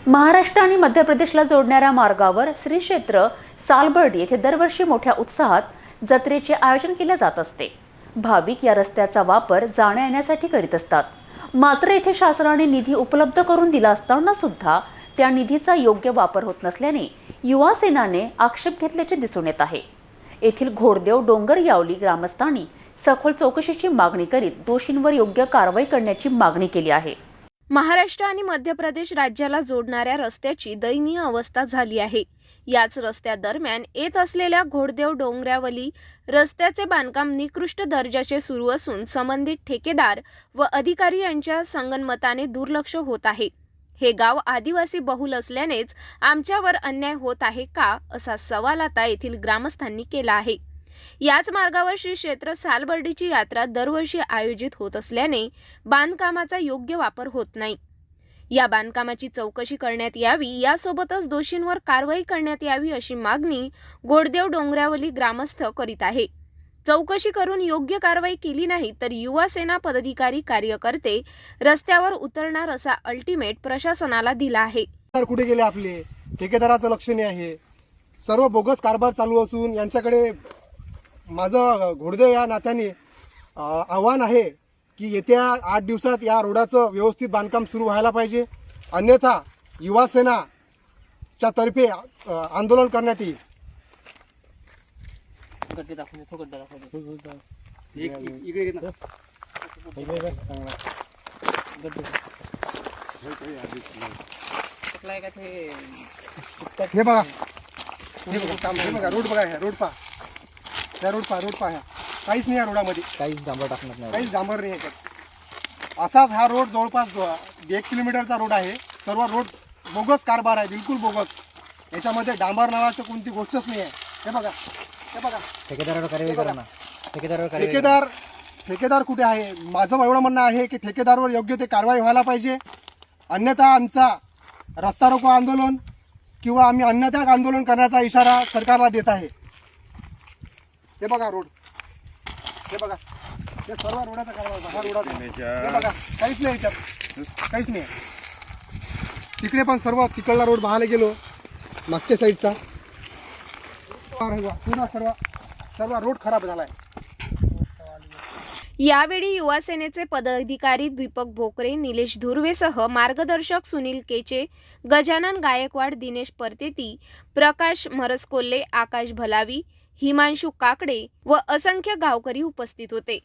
महाराष्ट्र आणि मध्य प्रदेशला जोडणाऱ्या मार्गावर श्री क्षेत्र सालबर्डी येथे दरवर्षी मोठ्या उत्साहात जत्रेचे आयोजन केले जात असते। भाविक या रस्त्याचा वापर जाण्या येण्यासाठी करीत असतात। मात्र येथे शासनाने निधी उपलब्ध करून दिला असताना सुद्धा त्या निधीचा योग्य वापर होत नसल्याने युवा सेनाने आक्षेप घेतल्याचे दिसून येत आहे। येथील घोडदेव डोंगर यावली ग्रामस्थांनी सखोल चौकशीची मागणी करीत दोषींवर योग्य कारवाई करण्याची मागणी केली आहे। महाराष्ट्र आणि मध्य प्रदेश राज्याला जोडणाऱ्या रस्त्याची दयनीय अवस्था झाली आहे। याच रस्त्यादरम्यान येत असलेल्या घोडदेव डोंगरावली रस्त्याचे बांधकाम निकृष्ट दर्जाचे सुरू असून संबंधित ठेकेदार व अधिकारी यांच्या संगनमताने दुर्लक्ष होत आहे। हे गाव आदिवासी बहुल असल्यानेच आमच्यावर अन्याय होत आहे का, असा सवाल आता येथील ग्रामस्थांनी केला आहे। याच मार्गावर श्री क्षेत्र सालबर्डीची यात्रा दरवर्षी आयोजित होत असल्याने बांधकामाचा योग्य वापर होत नाही। या बांधकामाची चौकशी करण्यात यावी, यासोबतच दोषींवर कारवाई करण्यात यावी अशी मागणी घोडदेव डोंगरावली ग्रामस्थ करीत आहे। चौकशी करून योग्य कारवाई केली नाही तर युवा सेना पदाधिकारी कार्यकर्ते रस्त्यावर उतरणार असा अल्टिमेट प्रशासनाला दिला आहे। कुठे गेले आपले ठेकेदाराचं लक्ष नाही आहे। सर्व बोगस कारभार चालू असून यांच्याकडे माझं घोडदेव या नात्याने आव्हान आहे की येत्या 8 दिवसात या रोडाचं व्यवस्थित बांधकाम सुरू व्हायला पाहिजे, अन्यथा युवा सेनाच्या तर्फे आंदोलन करण्यात येईल। हे बघा, रोड बघा, रोड पहा, रोड पहा, काहीच नाही या रोडामध्ये, काहीच डांबर टाकणार नाही, काहीच डांबर नाही याच्यात। असाच हा रोड जवळपास 1 किलोमीटरचा रोड आहे। सर्व रोड बोगस कारभार आहे, बिलकुल बोगस। याच्यामध्ये डांबर नावाचं कोणती गोष्टच नाही आहे। हे बघा, हे बघा, ठेकेदारावर कारवाई करा ना। ठेकेदार कुठे आहे? माझं एवढं म्हणणं आहे की ठेकेदारवर योग्य ते कारवाई व्हायला पाहिजे, अन्यथा आमचा रस्ता रोको आंदोलन किंवा आम्ही अन्नत्याग आंदोलन करण्याचा इशारा सरकारला देत आहे। हे बघा रोड, हे बघा, हे सर्व रोडाचा कारभार, हा रोडाचा, हे बघा, काहीच नाही याच्यात, काहीच नाही। तिकडे पण सर्व तिकडला रोड पाहायला गेलो मागच्या साईडचा, पूर्ण सर्व रोड खराब झाला आहे। यावेळी युवा सेनेचे पदाधिकारी दीपक भोकरे, निलेश धुर्वेसह मार्गदर्शक सुनील केचे, गजानन गायकवाड, दिनेश परतेती, प्रकाश मरसकोल्हे, आकाश भलावी, हिमांशु काकडे व असंख्य गावकरी उपस्थित होते।